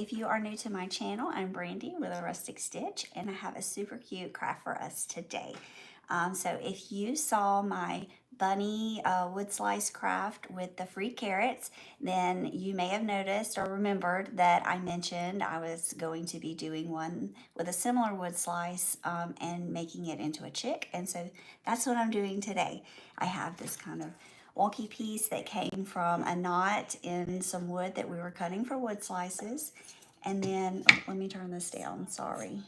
if you are new to my channel, I'm Brandy with a Rustic Stitch, and I have a super cute craft for us today. So if you saw my bunny wood slice craft with the free carrots, then you may have noticed or remembered that I mentioned I was going to be doing one with a similar wood slice and making it into a chick. And so that's what I'm doing today. I have this kind of wonky piece that came from a knot in some wood that we were cutting for wood slices. And then, oh, let me turn this down, sorry.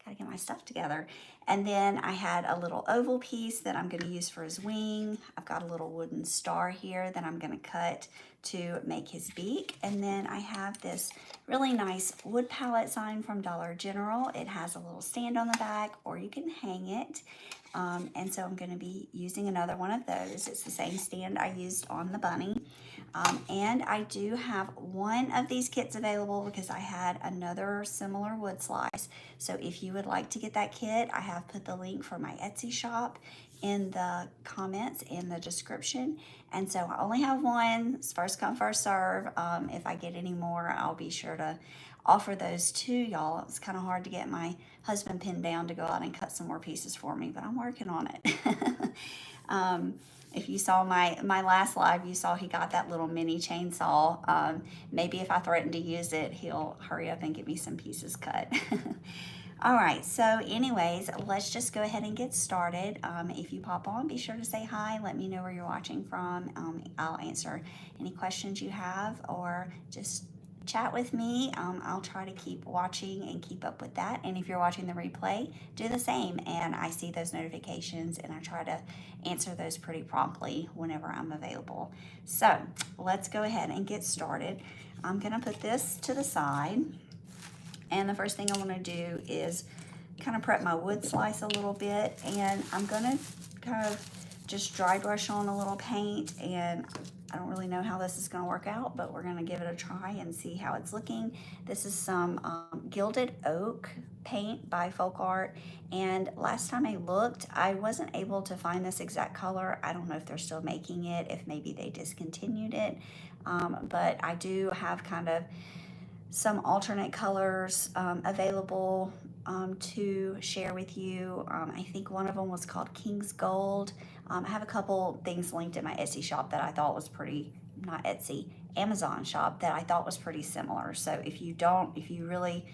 Gotta get my stuff together. And then I had a little oval piece that I'm gonna use for his wing. I've got a little wooden star here that I'm gonna cut to make his beak. And then I have this really nice wood pallet sign from Dollar General. It has a little stand on the back, or you can hang it. And so I'm gonna be using another one of those. It's the same stand I used on the bunny. And I do have one of these kits available because I had another similar wood slice. So if you would like to get that kit, I have put the link for my Etsy shop in the comments in the description. And so I only have one. It's first come, first serve. If I get any more, I'll be sure to offer those to y'all. It's kind of hard to get my husband pinned down to go out and cut some more pieces for me, but I'm working on it. If you saw my last live, you saw he got that little mini chainsaw. Maybe if I threaten to use it, he'll hurry up and get me some pieces cut. All right, so anyways, let's just go ahead and get started. If you pop on, be sure to say hi. Let me know where you're watching from. I'll answer any questions you have, or just chat with me. I'll try to keep watching and keep up with that. And if you're watching the replay, do the same. And I see those notifications and I try to answer those pretty promptly whenever I'm available. So let's go ahead and get started. I'm gonna put this to the side. And the first thing I wanna do is kind of prep my wood slice a little bit. And I'm gonna kind of just dry brush on a little paint, and I don't really know how this is going to work out, but we're going to give it a try and see how it's looking. This is some Gilded Oak paint by Folk Art, and last time I looked, I wasn't able to find this exact color. I don't know if they're still making it, if maybe they discontinued it, but I do have kind of some alternate colors available to share with you. I think one of them was called King's Gold. I have a couple things linked in my Etsy shop that I thought was pretty, not Etsy, Amazon shop that I thought was pretty similar. So if you really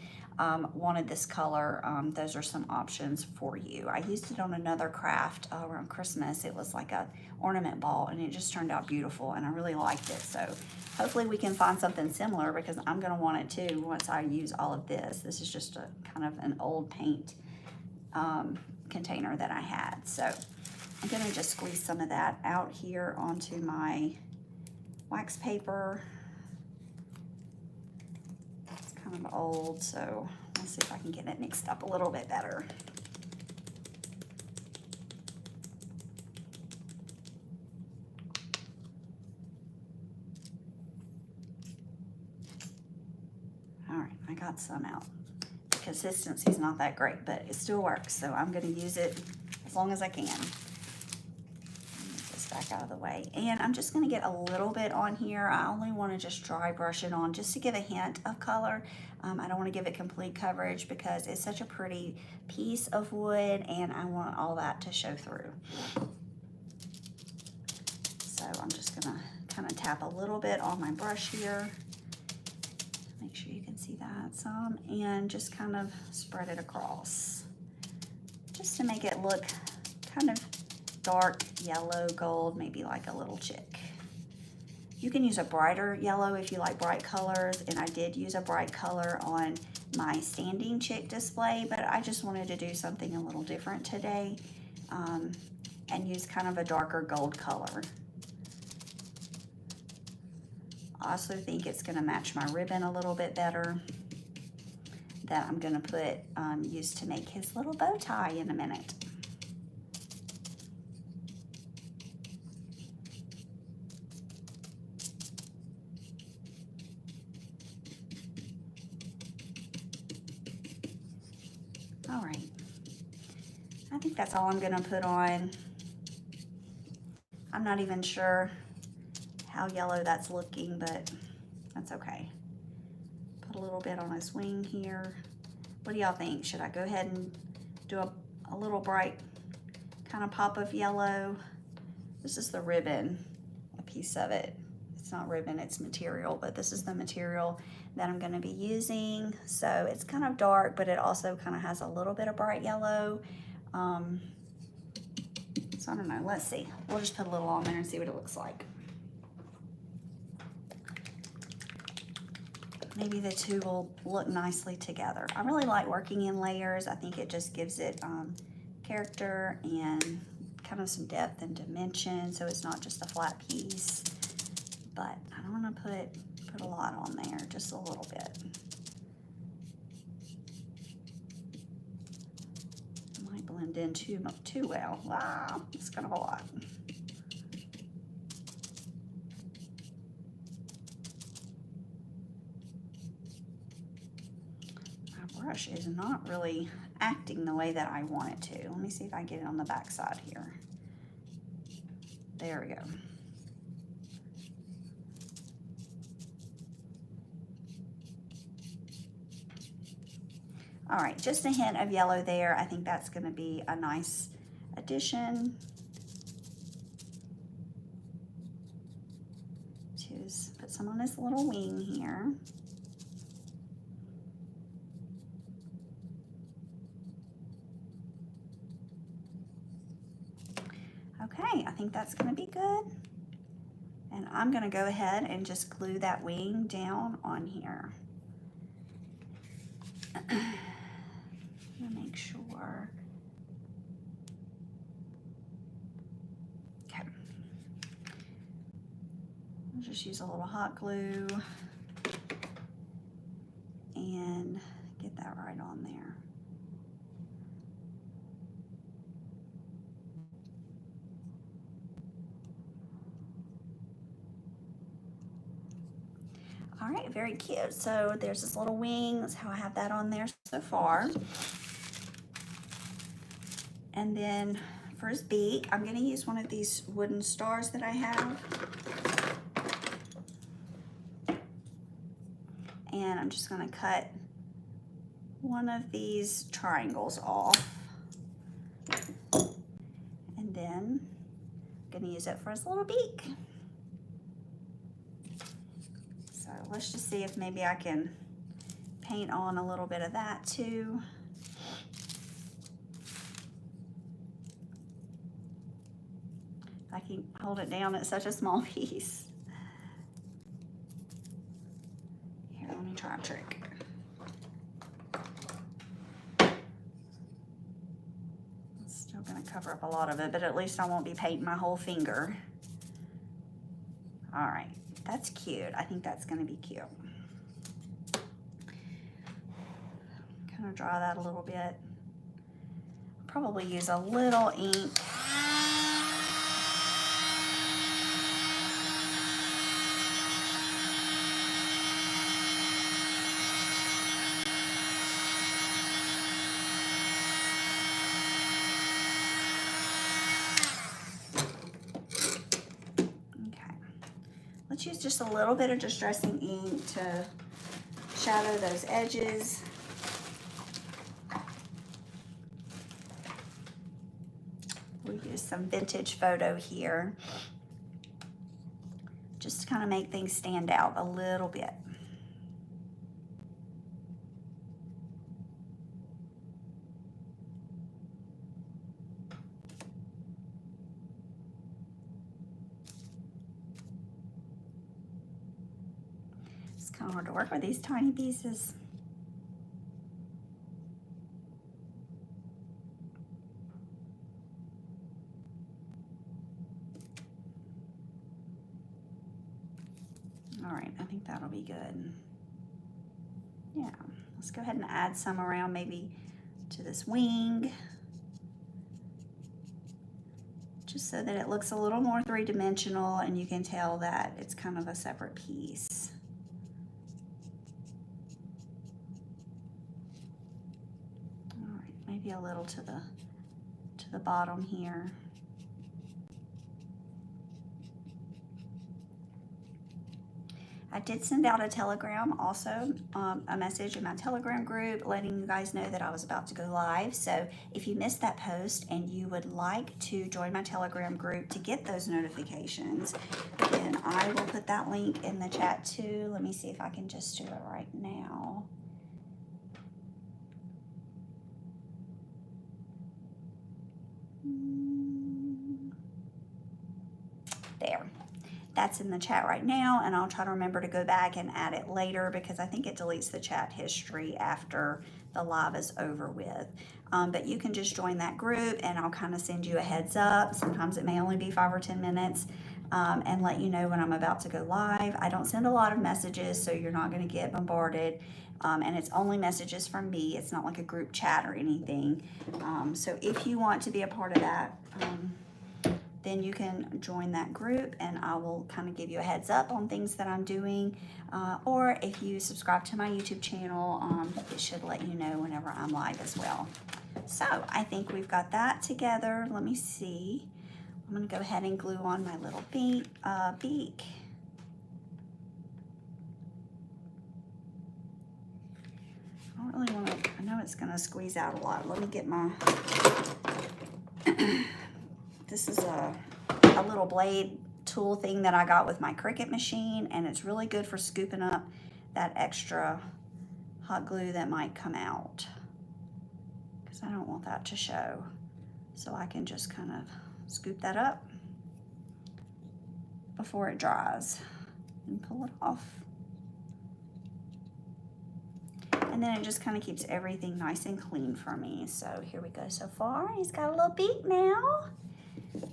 wanted this color, those are some options for you. I used it on another craft around Christmas. It was like a ornament ball, and it just turned out beautiful, and I really liked it. So hopefully we can find something similar, because I'm going to want it too once I use all of this. This is just a kind of an old paint container that I had. So I'm going to just squeeze some of that out here onto my wax paper. It's kind of old, so let's see if I can get it mixed up a little bit better. All right, I got some out. The consistency's not that great, but it still works, so I'm going to use it as long as I can. Move this back out of the way, and I'm just going to get a little bit on here. I only want to just dry brush it on just to give a hint of color. I don't want to give it complete coverage because it's such a pretty piece of wood, and I want all that to show through. So I'm just going to kind of tap a little bit on my brush here. Make sure you can see that some, and just kind of spread it across just to make it look kind of dark yellow gold, maybe like a little chick. You can use a brighter yellow if you like bright colors, and I did use a bright color on my standing chick display, but I just wanted to do something a little different today and use kind of a darker gold color. I also think it's going to match my ribbon a little bit better that I'm going to put use to make his little bow tie in a minute. All right, I think that's all I'm going to put on. I'm not even sure how yellow that's looking, but that's okay. little bit on his wing here. What do y'all think? Should I go ahead and do a little bright kind of pop of yellow? This is the ribbon, a piece of it. It's not ribbon, it's material, but this is the material that I'm gonna be using. So it's kind of dark, but it also kind of has a little bit of bright yellow. So I don't know, let's see. We'll just put a little on there and see what it looks like. Maybe the two will look nicely together. I really like working in layers. I think it just gives it character and kind of some depth and dimension, so it's not just a flat piece. But I don't want to put a lot on there, just a little bit. It might blend in too well. Wow, it's kind of a lot. My brush is not really acting the way that I want it to. Let me see if I get it on the back side here. There we go. All right, just a hint of yellow there. I think that's gonna be a nice addition to put some on his little wing here. Okay, I think that's gonna be good. And I'm gonna go ahead and just glue that wing down on here. Make sure. Okay. I'll just use a little hot glue and get that right on there. All right, very cute. So there's this little wing. That's how I have that on there so far. And then for his beak, I'm gonna use one of these wooden stars that I have. And I'm just gonna cut one of these triangles off. And then I'm gonna use it for his little beak. So let's just see if maybe I can paint on a little bit of that too. I can hold it down, it's such a small piece. Here, let me try a trick. It's still gonna cover up a lot of it, but at least I won't be painting my whole finger. All right, that's cute. I think that's gonna be cute. Kind of draw that a little bit. Probably use a little ink. Let's use just a little bit of distressing ink to shadow those edges. We'll use some vintage photo here, just to kind of make things stand out a little bit. It's kind of hard to work with these tiny pieces. All right, I think that'll be good. Yeah, let's go ahead and add some around maybe to this wing, just so that it looks a little more three-dimensional and you can tell that it's kind of a separate piece. All right, maybe a little to the bottom here. I did send out a telegram also, a message in my telegram group letting you guys know that I was about to go live. So if you missed that post and you would like to join my telegram group to get those notifications, then I will put that link in the chat too. Let me see if I can just do it right now. There. That's in the chat right now, and I'll try to remember to go back and add it later because I think it deletes the chat history after the live is over with. But you can just join that group and I'll kind of send you a heads up. Sometimes it may only be 5 or 10 minutes and let you know when I'm about to go live. I don't send a lot of messages, so you're not going to get bombarded. And it's only messages from me. It's not like a group chat or anything. So if you want to be a part of that, then you can join that group and I will kind of give you a heads up on things that I'm doing. Or if you subscribe to my YouTube channel, it should let you know whenever I'm live as well. So I think we've got that together. Let me see. I'm going to go ahead and glue on my little beak. I don't really want to, I know it's going to squeeze out a lot. Let me get my... This is a little blade tool thing that I got with my Cricut machine, and it's really good for scooping up that extra hot glue that might come out because I don't want that to show. So I can just kind of scoop that up before it dries and pull it off. And then it just kind of keeps everything nice and clean for me. So here we go so far. He's got a little beak now.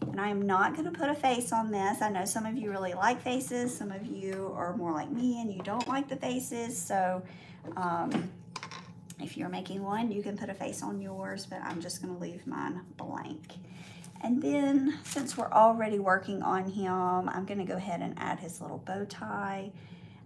And I am not going to put a face on this. I know some of you really like faces. Some of you are more like me and you don't like the faces. So if you're making one, you can put a face on yours, but I'm just going to leave mine blank. And then since we're already working on him, I'm going to go ahead and add his little bow tie.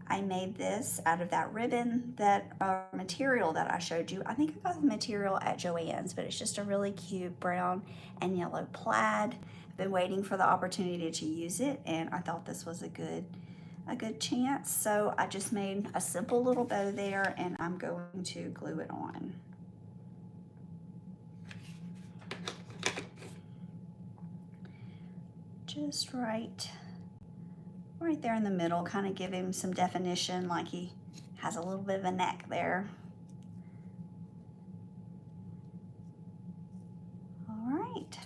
I made this out of that ribbon, that material that I showed you. I think I got the material at Joann's, but it's just a really cute brown and yellow plaid. I've been waiting for the opportunity to use it, and I thought this was a good chance. So I just made a simple little bow there, and I'm going to glue it on. Just right there in the middle, kind of give him some definition, like he has a little bit of a neck there. All right,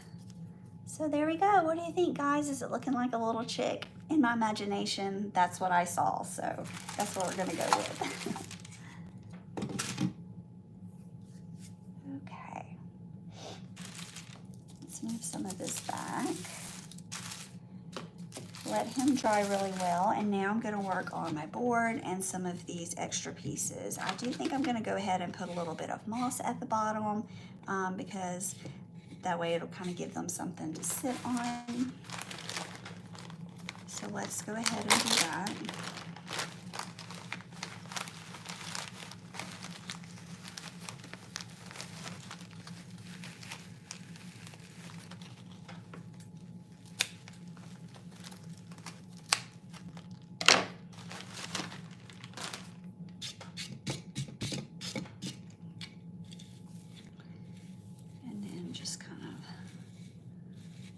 so there we go. What do you think, guys? Is it looking like a little chick? In my imagination, that's what I saw, so that's what we're gonna go with. Okay, let's move some of this back. Let him dry really well, and now I'm going to work on my board and some of these extra pieces. I do think I'm going to go ahead and put a little bit of moss at the bottom because that way it'll kind of give them something to sit on. So let's go ahead and do that.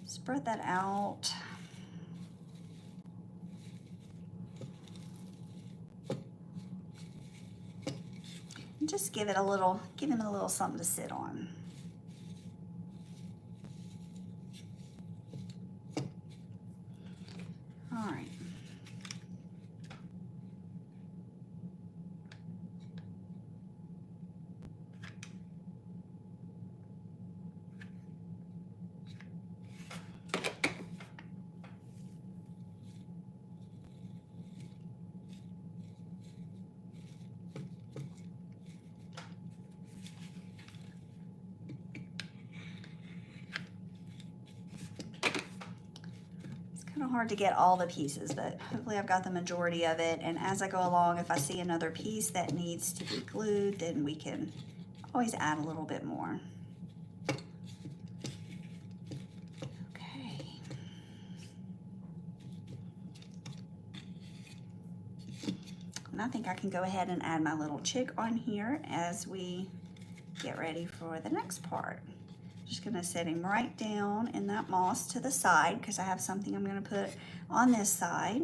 Spread that out. And just give him a little something to sit on. All right. Kind of hard to get all the pieces, but hopefully I've got the majority of it. And as I go along, if I see another piece that needs to be glued, then we can always add a little bit more. Okay. And I think I can go ahead and add my little chick on here as we get ready for the next part. Just gonna set him right down in that moss to the side because I have something I'm gonna put on this side.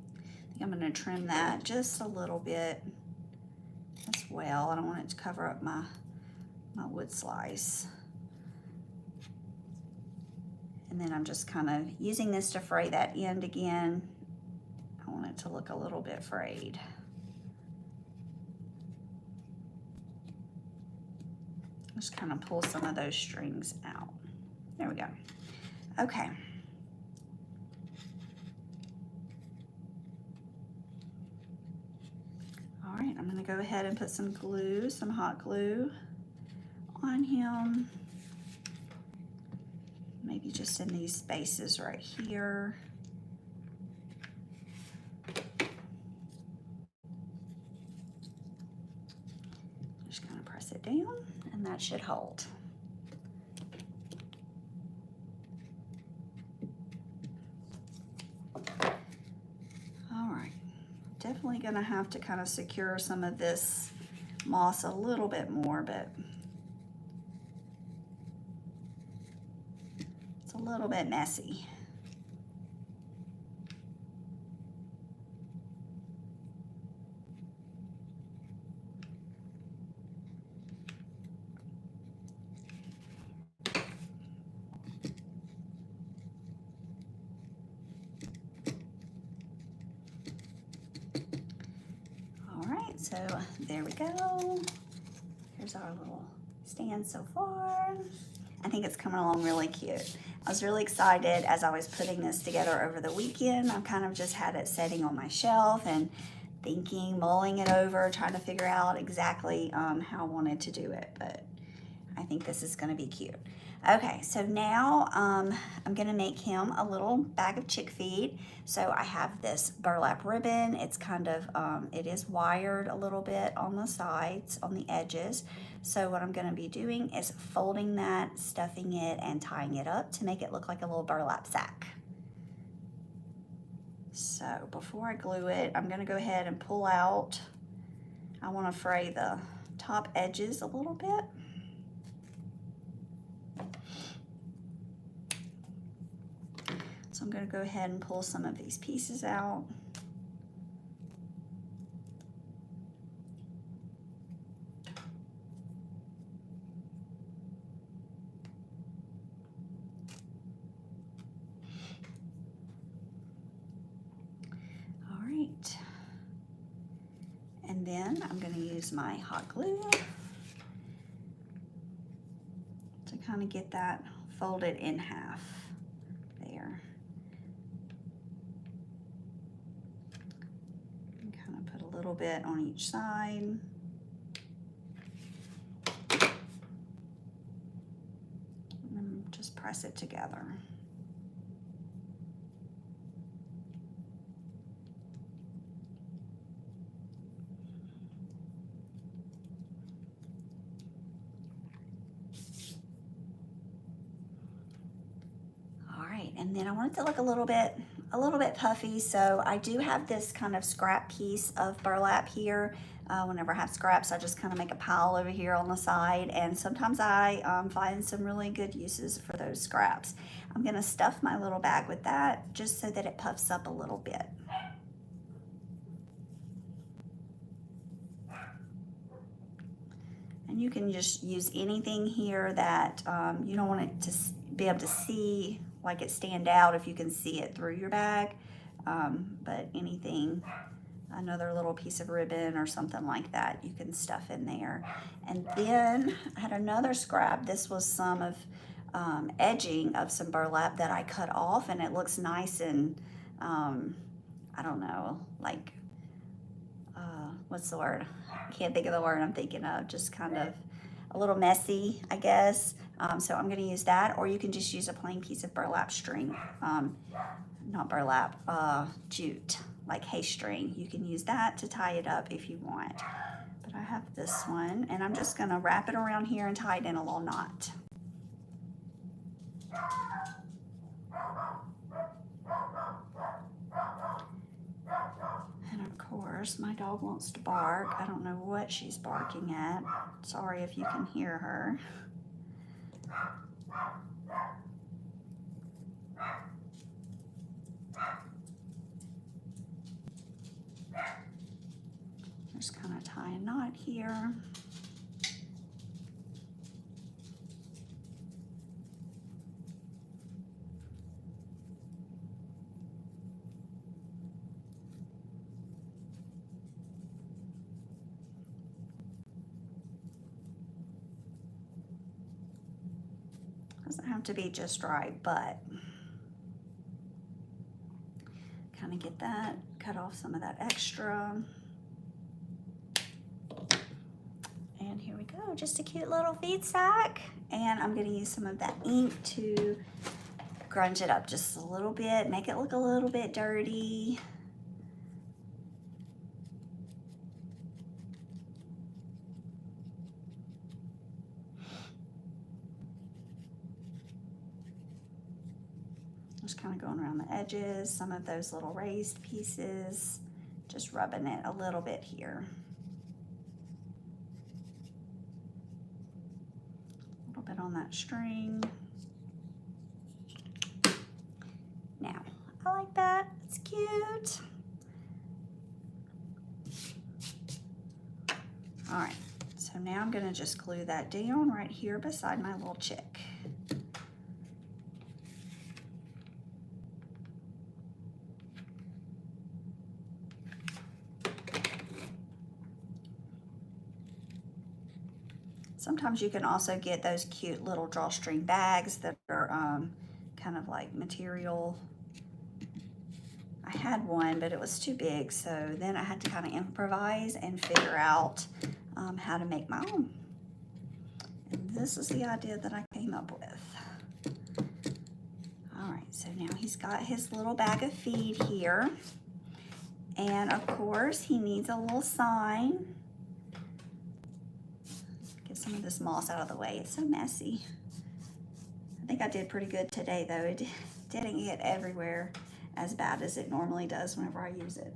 I think I'm gonna trim that just a little bit as well. I don't want it to cover up my wood slice. And then I'm just kind of using this to fray that end again. I want it to look a little bit frayed. Just kind of pull some of those strings out. There we go. Okay. All right, I'm gonna go ahead and put some glue, some hot glue on him. Maybe just in these spaces right here. Just gonna press it down and that should hold. All right, definitely gonna have to kind of secure some of this moss a little bit more, but it's a little bit messy. So there we go. Here's our little stand so far. I think it's coming along really cute. I was really excited as I was putting this together over the weekend. I kind of just had it setting on my shelf and thinking, mulling it over, trying to figure out exactly how I wanted to do it, but I think this is gonna be cute. Okay, so now I'm gonna make him a little bag of chick feed. So I have this burlap ribbon. It's kind of, it is wired a little bit on the sides, on the edges. So what I'm gonna be doing is folding that, stuffing it, and tying it up to make it look like a little burlap sack. So before I glue it, I'm gonna go ahead and pull out, I wanna fray the top edges a little bit. So I'm going to go ahead and pull some of these pieces out. All right. And then I'm going to use my hot glue to kind of get that folded in half there. A little bit on each side. And just press it together. All right, and then I want it to look a little bit puffy, so I do have this kind of scrap piece of burlap here. Whenever I have scraps, I just kind of make a pile over here on the side, and sometimes I find some really good uses for those scraps. I'm gonna stuff my little bag with that just so that it puffs up a little bit. And you can just use anything here that you don't want it to be able to see, like it stand out if you can see it through your bag, but anything, another little piece of ribbon or something like that, you can stuff in there. And then I had another scrap. This was some of edging of some burlap that I cut off, and it looks nice and I don't know, like what's the word? I can't think of the word I'm thinking of. Just kind of a little messy, I guess. So I'm gonna use that, or you can just use a plain piece of burlap string. Not burlap, jute, like hay string. You can use that to tie it up if you want. But I have this one, and I'm just gonna wrap it around here and tie it in a little knot. course, my dog wants to bark. I don't know what she's barking at. Sorry if you can hear her. Just kind of tie a knot here. Doesn't have to be just right, but kind of get that, cut off some of that extra. And here we go, just a cute little feed sack. And I'm gonna use some of that ink to grunge it up just a little bit, make it look a little bit dirty. Just kind of going around the edges, some of those little raised pieces, just rubbing it a little bit here. A little bit on that string. Now, I like that, it's cute. All right, so now I'm gonna just glue that down right here beside my little chick. Sometimes you can also get those cute little drawstring bags that are kind of like material. I had one, but it was too big, so then I had to kind of improvise and figure out how to make my own. And this is the idea that I came up with. All right, so now he's got his little bag of feed here. And of course, he needs a little sign. Get some of this moss out of the way, it's so messy. I think I did pretty good today though. It didn't get everywhere as bad as it normally does whenever I use it.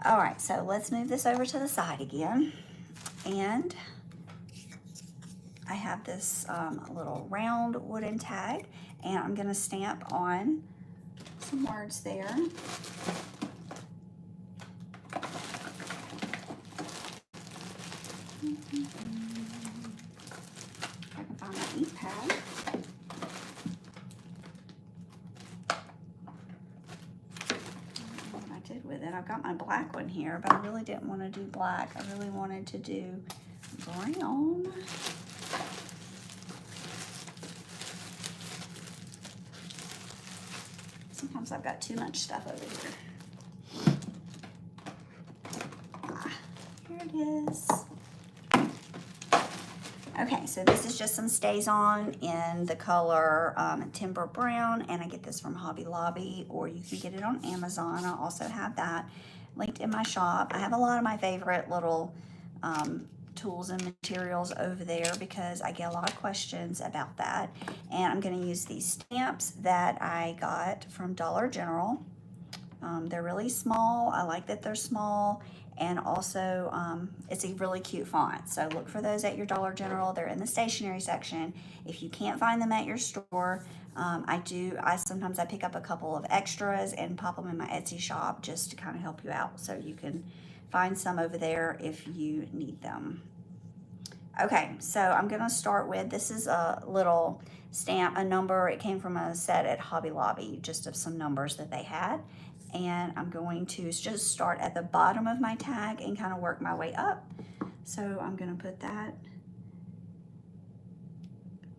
All right, so let's move this over to the side again. And I have this little round wooden tag, and I'm gonna stamp on some words there. If I can find my ink pad. What I did with it, I've got my black one here, but I really didn't want to do black. I really wanted to do brown. Sometimes I've got too much stuff over here. Here it is. Okay, so this is just some Stays On in the color Timber Brown, and I get this from Hobby Lobby, or you can get it on Amazon. I also have that linked in my shop. I have a lot of my favorite little tools and materials over there because I get a lot of questions about that. And I'm gonna use these stamps that I got from Dollar General. They're really small. I like that they're small. And also, it's a really cute font. So look for those at your Dollar General. They're in the stationery section. If you can't find them at your store, sometimes I pick up a couple of extras and pop them in my Etsy shop just to kind of help you out. So you can find some over there if you need them. Okay, so I'm gonna start with, this is a little stamp, a number. It came from a set at Hobby Lobby, just of some numbers that they had. And I'm going to just start at the bottom of my tag and kind of work my way up. So I'm gonna put that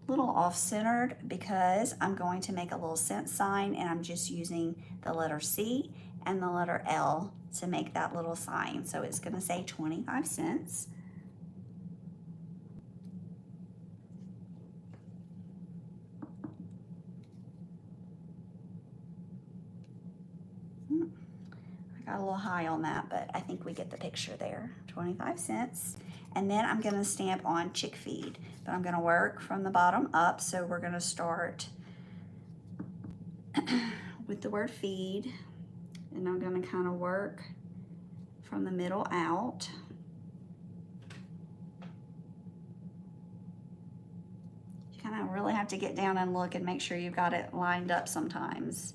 little off-centered because I'm going to make a little cent sign, and I'm just using the letter C and the letter L to make that little sign. So it's gonna say 25 cents. Got a little high on that, but I think we get the picture there. 25 cents. And then I'm gonna stamp on chick feed, but I'm gonna work from the bottom up. So we're gonna start with the word feed, and I'm gonna kind of work from the middle out. You kind of really have to get down and look and make sure you've got it lined up sometimes.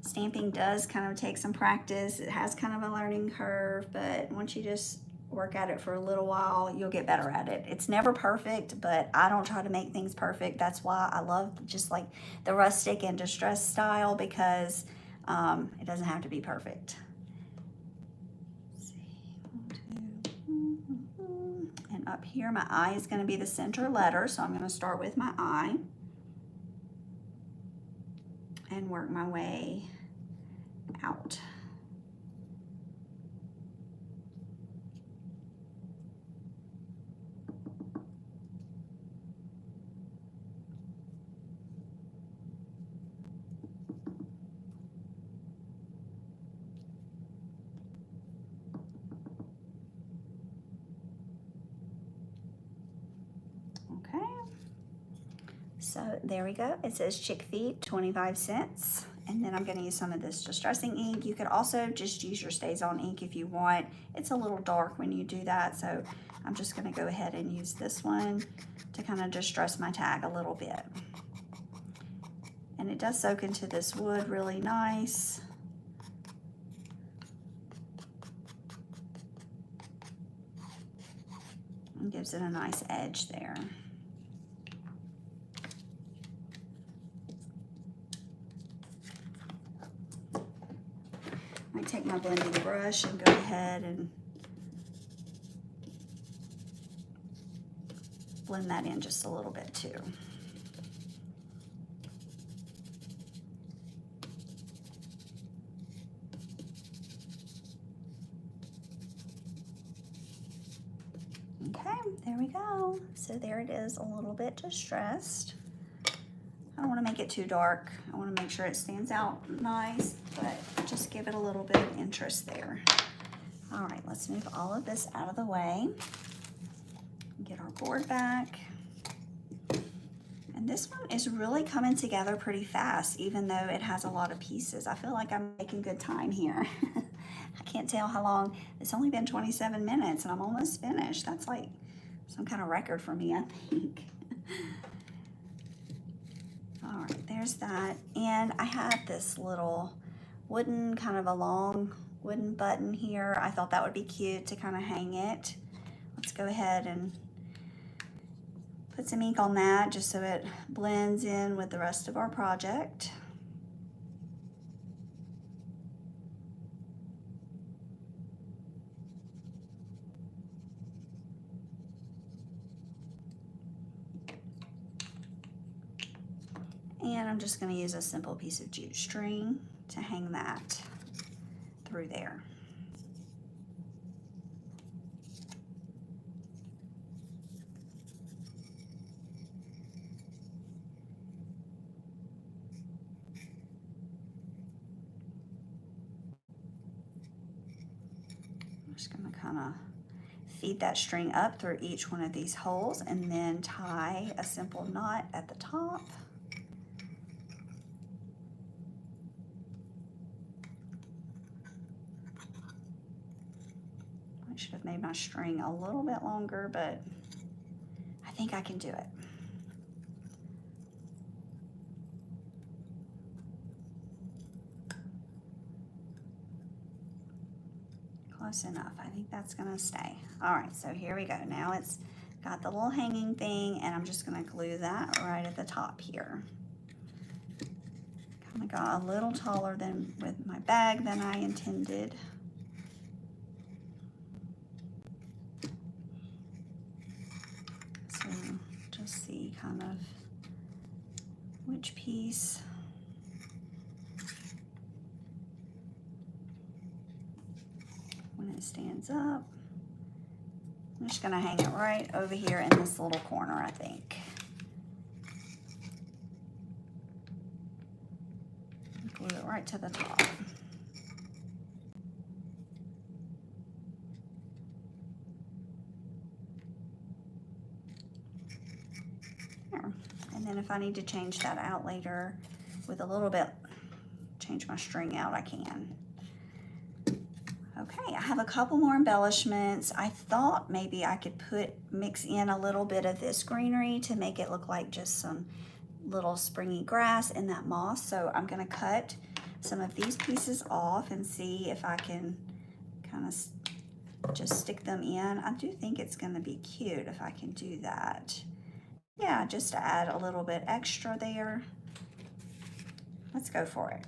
Stamping does kind of take some practice. It has kind of a learning curve, but once you just work at it for a little while, you'll get better at it. It's never perfect, but I don't try to make things perfect. That's why I love just like the rustic and distressed style, because it doesn't have to be perfect. Let's see. And up here, my I is going to be the center letter, so I'm going to start with my I and work my way out. Okay, so there we go. It says chick feet, 25 cents. And then I'm going to use some of this distressing ink. You could also just use your StazOn ink if you want. It's a little dark when you do that, so I'm just going to go ahead and use this one to kind of distress my tag a little bit. And it does soak into this wood really nice. And gives it a nice edge there. I take my blending brush and go ahead and blend that in just a little bit too. Okay, there we go. So there it is, a little bit distressed. I don't want to make it too dark. I want to make sure it stands out nice, but just give it a little bit of interest there. All right, let's move all of this out of the way. Get our board back. And this one is really coming together pretty fast, even though it has a lot of pieces. I feel like I'm making good time here. I can't tell how long. It's only been 27 minutes and I'm almost finished. That's like some kind of record for me, I think. All right, there's that. And I had this little wooden, kind of a long wooden button here. I thought that would be cute to kind of hang it. Let's go ahead and put some ink on that just so it blends in with the rest of our project. And I'm just going to use a simple piece of jute string to hang that through there. I'm just going to kind of feed that string up through each one of these holes and then tie a simple knot at the top. I should have made my string a little bit longer, but I think I can do it. Close enough. I think that's gonna stay. All right, so here we go. Now it's got the little hanging thing, and I'm just gonna glue that right at the top here. Kind of got a little taller than with my bag than I intended. So just see kind of which piece. When it stands up, I'm just gonna hang it right over here in this little corner, I think. Glue it right to the top. There. And And then if I need to change that out later with a little bit, change my string out, I can. Okay, I have a couple more embellishments. I thought maybe I could mix in a little bit of this greenery to make it look like just some little springy grass and that moss. So I'm gonna cut some of these pieces off and see if I can kind of just stick them in. I do think it's gonna be cute if I can do that. Yeah, just to add a little bit extra there. Let's go for it.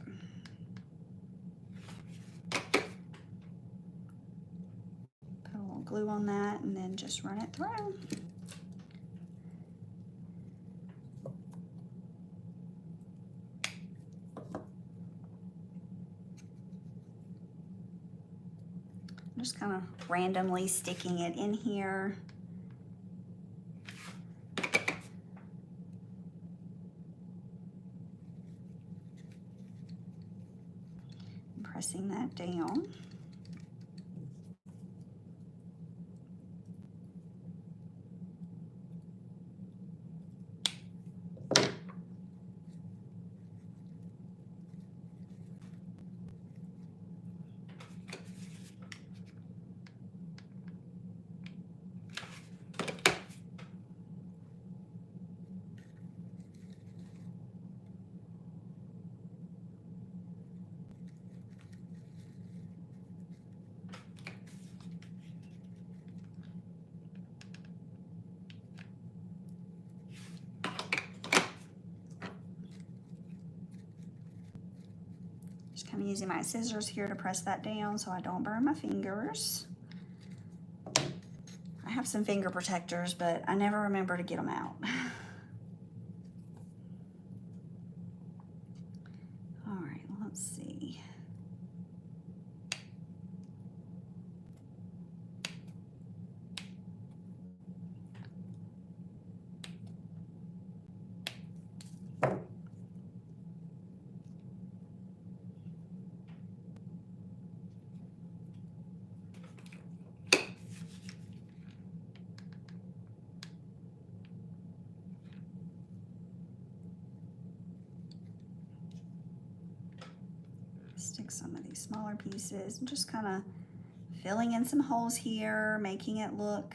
Put a little glue on that and then just run it through. I'm just kind of randomly sticking it in here. Pressing that down. Just kind of using my scissors here to press that down so I don't burn my fingers. I have some finger protectors, but I never remember to get them out. All right, let's see. Stick some of these smaller pieces and just kind of filling in some holes here, making it look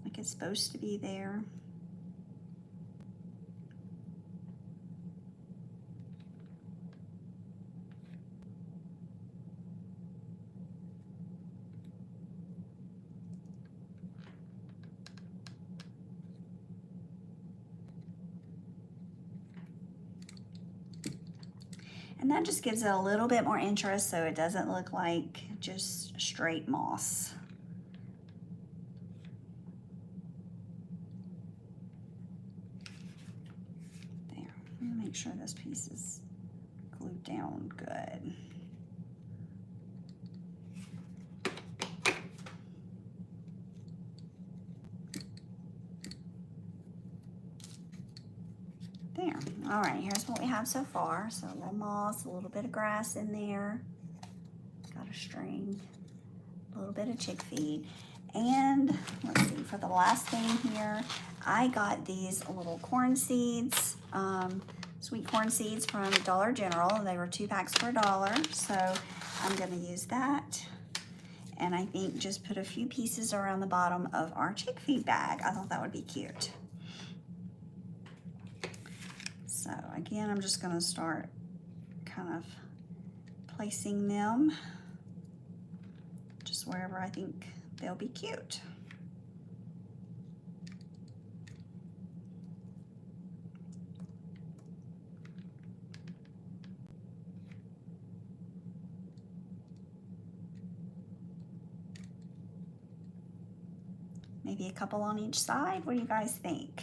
like it's supposed to be there. And that just gives it a little bit more interest so it doesn't look like just straight moss. There, I'm gonna make sure this piece is glued down good. There. All right, here's what we have so far. So a little moss, a little bit of grass in there. Got a string, a little bit of chick feed. And let's see, for the last thing here, I got these little corn seeds, sweet corn seeds from Dollar General. They were 2 packs for $1. So I'm gonna use that. And I think just put a few pieces around the bottom of our chick feed bag. I thought that would be cute. So again, I'm just gonna start kind of placing them just wherever I think they'll be cute. Maybe a couple on each side. What do you guys think?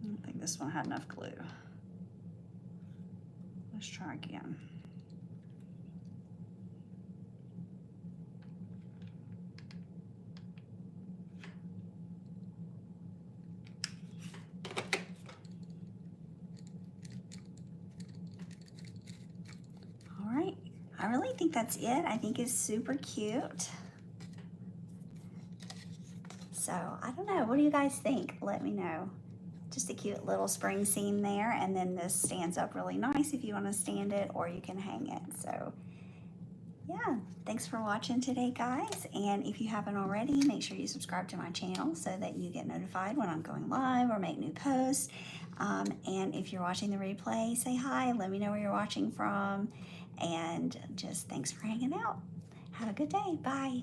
I don't think this one had enough glue. Let's try again. I really think that's it. I think it's super cute. So I don't know, what do you guys think? Let me know. Just a cute little spring scene there, and then this stands up really nice if you want to stand it, or you can hang it. So yeah, thanks for watching today, guys, and if you haven't already, make sure you subscribe to my channel so that you get notified when I'm going live or make new posts. And if you're watching the replay, say hi, let me know where you're watching from, and just thanks for hanging out. Have a good day. Bye.